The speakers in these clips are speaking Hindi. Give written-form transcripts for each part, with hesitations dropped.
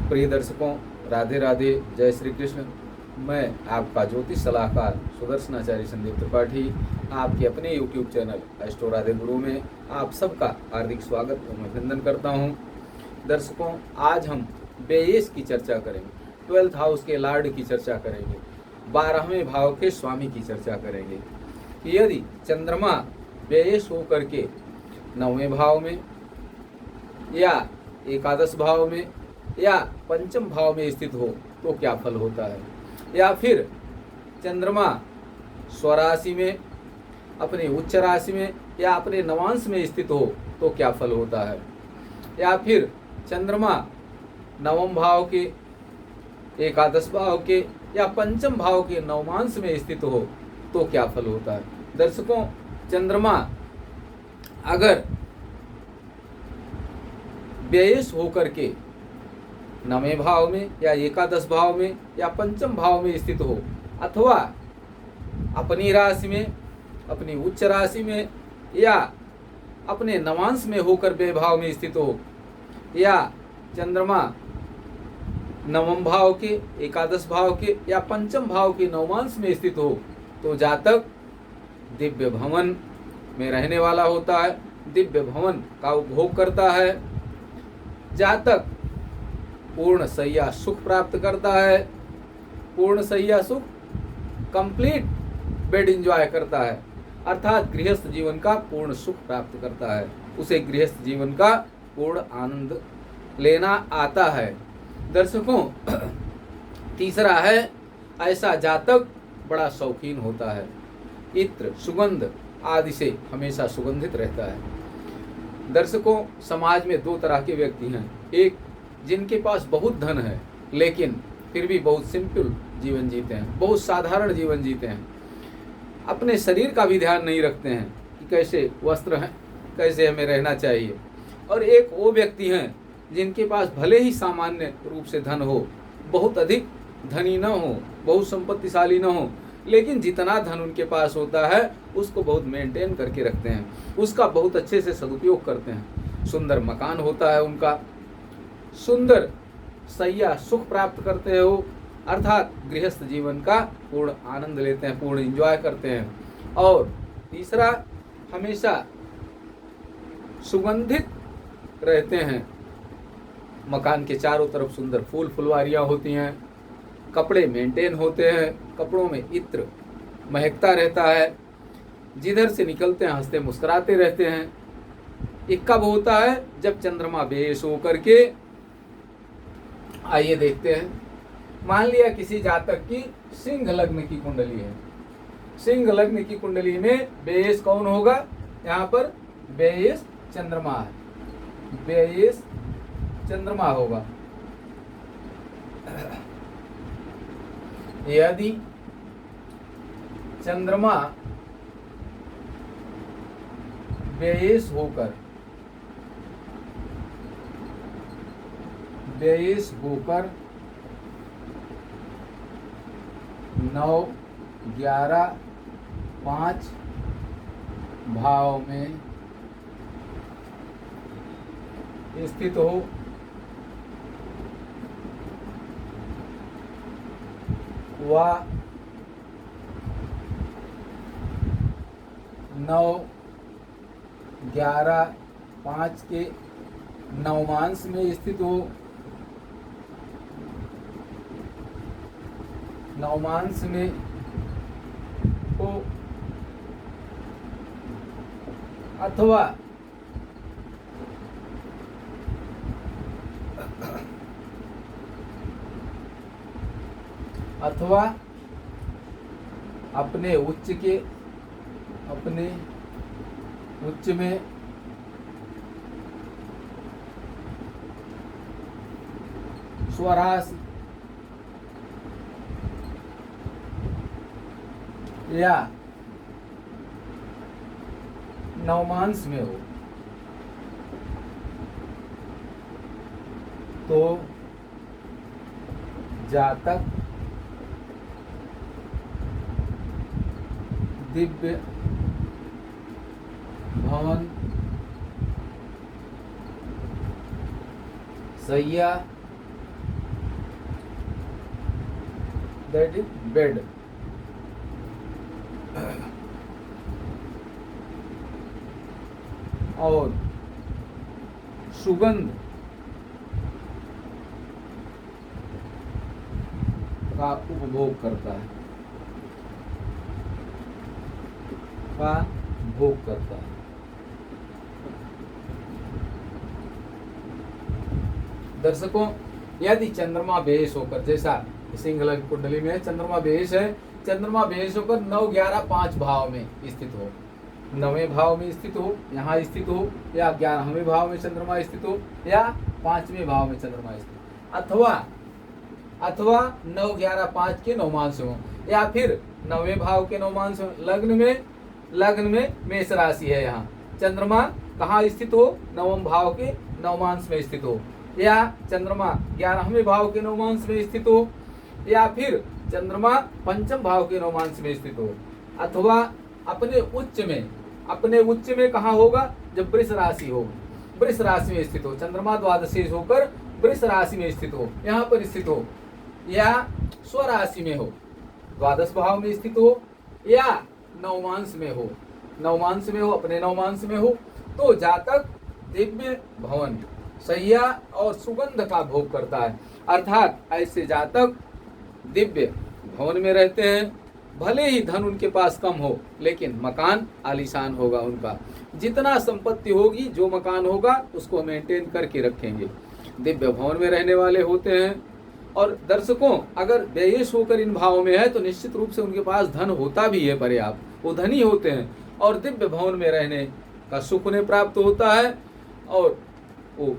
प्रिय दर्शकों, राधे राधे, जय श्री कृष्ण। मैं आपका ज्योतिष सलाहकार सुदर्शनाचार्य संदीप त्रिपाठी आपके अपने YouTube चैनल एस्ट्रो राधे गुरु में आप सबका हार्दिक स्वागत एवं अभिनंदन करता हूं। दर्शकों, आज हम बेयस की चर्चा करेंगे, 12th हाउस के लॉर्ड की चर्चा करेंगे, 12वें भाव के स्वामी की चर्चा करेंगे कि यदि चंद्रमा बेयस होकर के 9वें भाव में या एकादश भाव में या पंचम भाव में स्थित हो तो क्या फल होता है, या फिर चंद्रमा स्वराशि में, अपने उच्च राशि में या अपने नवांश में स्थित हो तो क्या फल होता है, या फिर चंद्रमा नवम भाव के, एकादश भाव के या पंचम भाव के नवमांश में स्थित हो तो क्या फल होता है। दर्शकों, चंद्रमा अगर बेयस होकर के 9वें भाव में या एकादश भाव में या पंचम भाव में स्थित हो, अथवा अपनी राशि में, अपनी उच्च राशि में या अपने नवांश में होकर बेभाव में स्थित हो, या चंद्रमा नवम भाव के, एकादश भाव के या पंचम भाव के नवमांश में स्थित हो, तो जातक दिव्य भवन में रहने वाला होता है, दिव्य भवन का उपभोग करता है, जातक पूर्ण सैया सुख प्राप्त करता है, पूर्ण सैया सुख, कंप्लीट बेड एंजॉय करता है, अर्थात गृहस्थ जीवन का पूर्ण सुख प्राप्त करता है, उसे गृहस्थ जीवन का पूर्ण आनंद लेना आता है। दर्शकों, तीसरा है, ऐसा जातक बड़ा शौकीन होता है, इत्र सुगंध आदि से हमेशा सुगंधित रहता है। दर्शकों, समाज में दो तरह के व्यक्ति हैं, एक जिनके पास बहुत धन है लेकिन फिर भी बहुत सिंपल जीवन जीते हैं, बहुत साधारण जीवन जीते हैं, अपने शरीर का भी ध्यान नहीं रखते हैं कि कैसे वस्त्र हैं, कैसे हमें रहना चाहिए। और एक वो व्यक्ति हैं जिनके पास भले ही सामान्य रूप से धन हो, बहुत अधिक धनी न हो, बहुत संपत्तिशाली न हो, लेकिन जितना धन उनके पास होता है उसको बहुत मेंटेन करके रखते हैं, उसका बहुत अच्छे से सदुपयोग करते हैं। सुंदर मकान होता है उनका, सुंदर सैया सुख प्राप्त करते हो, अर्थात गृहस्थ जीवन का पूर्ण आनंद लेते हैं, पूर्ण एंजॉय करते हैं। और तीसरा, हमेशा सुगंधित रहते हैं, मकान के चारों तरफ सुंदर फूल फुलवारियाँ होती हैं, कपड़े मेंटेन होते हैं, कपड़ों में इत्र महकता रहता है, जिधर से निकलते हैं हंसते मुस्कुराते रहते हैं। ये कब होता है? जब चंद्रमा बेयस होकर के, आइए देखते हैं, मान लिया किसी जातक की सिंह लग्न की कुंडली है, सिंह लग्न की कुंडली में बेयस कौन होगा? यहाँ पर बेयस चंद्रमा है, बेयस चंद्रमा होगा। यदि चंद्रमा बेयस होकर 9, 11, 5 भाव में स्थित हो, वह 9, 11, 5 के नवमांश में स्थित हो, नवमांश में हो, अथवा अपने उच्च के, अपने उच्च में स्वराशि या नवमांश में हो तो जातक दिव्य भवन सैया दैट इज बेड। और सुगंध का उपभोग करता है, का भोग करता है। दर्शकों, यदि चंद्रमा बेहश होकर, जैसा सिंहला की कुंडली में चंद्रमा बेहश है, चंद्रमा बेहश होकर 9, 11, 5 भाव में स्थित हो, 9वें भाव में स्थित हो, यहाँ स्थित हो, या 11वें भाव में चंद्रमा स्थित हो, या 5वें भाव में चंद्रमा स्थित, अथवा 9, 11, 5 के नवमांश हो, या फिर 9वें भाव के नवमांश हो। लग्न में मेष राशि है, यहाँ चंद्रमा कहाँ स्थित हो, 9वें भाव के नवमांश में स्थित हो, या चंद्रमा 11वें भाव के नवमांश में स्थित हो, या फिर चंद्रमा 5वें भाव के नवमांश में स्थित हो, अथवा अपने उच्च में कहाँ होगा, जब वृष राशि हो, वृष राशि में स्थित हो, चंद्रमा द्वादशेश होकर वृष राशि में स्थित हो, यहाँ पर स्थित हो, या स्वराशि में हो, द्वादश भाव में स्थित हो, या नवमांश में हो, अपने नवमांश में हो, तो जातक दिव्य भवन, शैया और सुगंध का भोग करता है। अर्थात ऐसे जातक दिव्य भवन में रहते हैं, भले ही धन उनके पास कम हो, लेकिन मकान आलीशान होगा उनका। जितना संपत्ति होगी, जो मकान होगा उसको मेंटेन करके रखेंगे, दिव्य भवन में रहने वाले होते हैं। और दर्शकों, अगर बेहश होकर इन भावों में है तो निश्चित रूप से उनके पास धन होता भी है पर्याप्त, वो धनी होते हैं और दिव्य भवन में रहने का सुख उन्हें प्राप्त होता है, और वो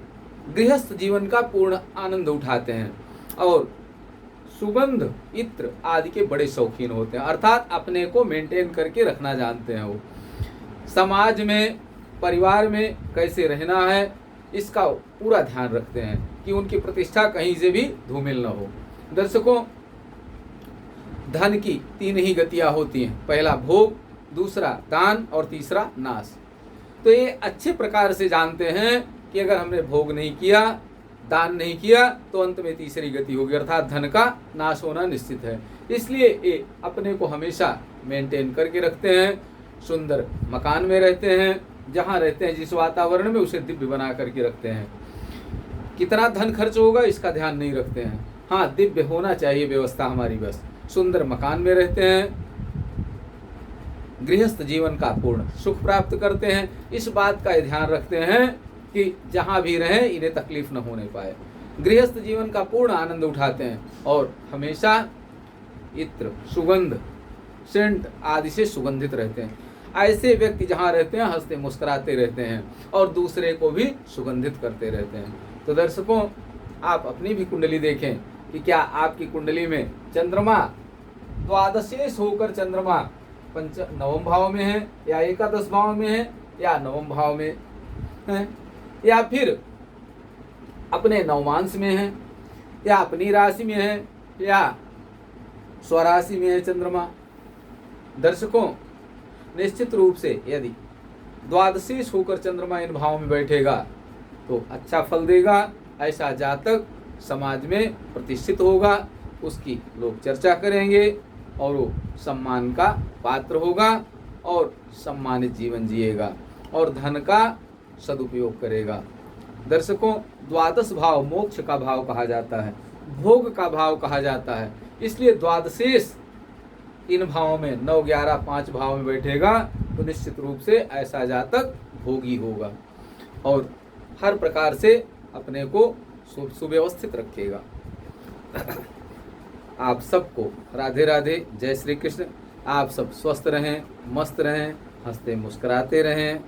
गृहस्थ जीवन का पूर्ण आनंद उठाते हैं, और सुगंध, इत्र आदि के बड़े शौकीन होते हैं। अर्थात अपने को मेंटेन करके रखना जानते हैं। वो समाज में, परिवार में कैसे रहना है, इसका पूरा ध्यान रखते हैं कि उनकी प्रतिष्ठा कहीं से भी धूमिल न हो। दर्शकों, धन की 3 ही गतियां होती हैं, पहला भोग, दूसरा दान और तीसरा नाश। तो ये अच्छे प्रकार से जानते हैं कि अगर हमने भोग नहीं किया, दान नहीं किया, तो अंत में तीसरी गति होगी, अर्थात धन का नाश होना निश्चित है। इसलिए ये अपने को हमेशा मेंटेन करके रखते हैं, सुंदर मकान में रहते हैं, जहाँ रहते हैं जिस वातावरण में उसे दिव्य बना करके रखते हैं। कितना धन खर्च होगा इसका ध्यान नहीं रखते हैं, हाँ दिव्य होना चाहिए व्यवस्था हमारी, बस सुंदर मकान में रहते हैं, गृहस्थ जीवन का पूर्ण सुख प्राप्त करते हैं। इस बात का ध्यान रखते हैं कि जहाँ भी रहें इन्हें तकलीफ न होने पाए, गृहस्थ जीवन का पूर्ण आनंद उठाते हैं, और हमेशा इत्र, सुगंध, सेंट आदि से सुगंधित रहते हैं। ऐसे व्यक्ति जहाँ रहते हैं हंसते मुस्कुराते रहते हैं और दूसरे को भी सुगंधित करते रहते हैं। तो दर्शकों, आप अपनी भी कुंडली देखें कि क्या आपकी कुंडली में चंद्रमा द्वादशेश होकर चंद्रमा 9वें भाव में है, या एकादश भाव में है, या 9वें भाव में है, या फिर अपने नवमांश में है, या अपनी राशि में है, या स्वराशि में है चंद्रमा। दर्शकों, निश्चित रूप से यदि द्वादशेश होकर चंद्रमा इन भाव में बैठेगा तो अच्छा फल देगा। ऐसा जातक समाज में प्रतिष्ठित होगा, उसकी लोग चर्चा करेंगे और वो सम्मान का पात्र होगा और सम्मानित जीवन जिएगा और धन का सदुपयोग करेगा। दर्शकों, द्वादश भाव मोक्ष का भाव कहा जाता है, भोग का भाव कहा जाता है। इसलिए द्वादशेश इन भावों में 9, 11, 5 भाव में बैठेगा तो निश्चित रूप से ऐसा जातक भोगी होगा और हर प्रकार से अपने को सुव्यवस्थित रखेगा। आप सबको राधे राधे, जय श्री कृष्ण। आप सब स्वस्थ रहें, मस्त रहें, हंसते मुस्कुराते रहें।